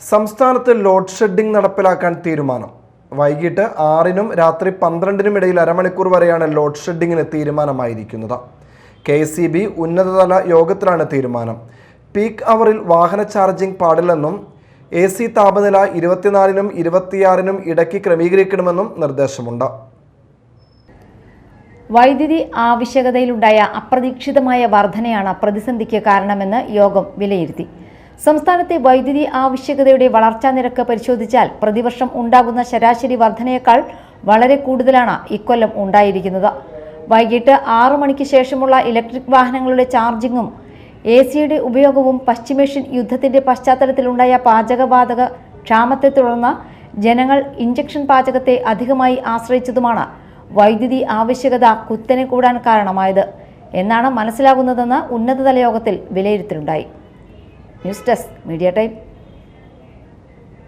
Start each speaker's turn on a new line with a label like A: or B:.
A: സംസ്ഥാനത്ത് load shedding നടപ്പിലാക്കാൻ തീരുമാനം. വൈകിട്ട് 6-നും രാത്രി 12-നും ഇടയിൽ അരമണിക്കൂർ വരെയാണ് ലോഡ് ഷെഡിങ്ങിന് തീരുമാനമായിരിക്കുന്നത്. KEB ഉന്നതതല യോഗത്തിലാണ് തീരുമാനം. പീക്ക് അവറിൽ വാഹന ചാർജിംഗ് പാടില്ലെന്നും AC താപനില 24-നും 26-നും ഇടയ്ക്ക് ക്രമീകരിക്കണമെന്നും നിർദ്ദേശമുണ്ട്.
B: വൈദ്യുതി ആവശ്യകതയിലുണ്ടായ അപ്രതീക്ഷിതമായ വർധനയാണ് പ്രതിസന്ധിക്ക് കാരണമെന്ന് യോഗം വിലയിരുത്തി. സംസ്ഥാനത്തെ വൈദ്യുതി ആവശ്യകതയുടെ വളർച്ചാ നിരക്ക് പരിശോധിച്ചാൽ പ്രതിവർഷം ഉണ്ടാകുന്ന ശരാശരി വർധനയേക്കാൾ വളരെ കൂടുതലാണ് ഇക്കൊല്ലം ഉണ്ടായിരിക്കുന്നത്. വൈകിട്ട് 6 മണിക്ക് ശേഷമുള്ള ഇലക്ട്രിക് വാഹനങ്ങളുടെ ചാർജിങ്ങും AC-യുടെ ഉപയോഗവും പശ്ചിമേഷ്യൻ യുദ്ധത്തിന്റെ പശ്ചാത്തലത്തിലുണ്ടായ പാചകവാതക ക്ഷാമത്തെ തുടർന്ന് ജനങ്ങൾ ഇഞ്ചക്ഷൻ പാചകത്തെ അധികമായി ആശ്രയിച്ചതുമാണ് വൈദ്യുതി ആവശ്യകത കുത്തനെ കൂടാൻ കാരണമായത് എന്നാണ് മനസ്സിലാകുന്നതെന്ന് ഉന്നതതല യോഗത്തിൽ വിലയിരുത്തലുണ്ടായി. News desk, media time.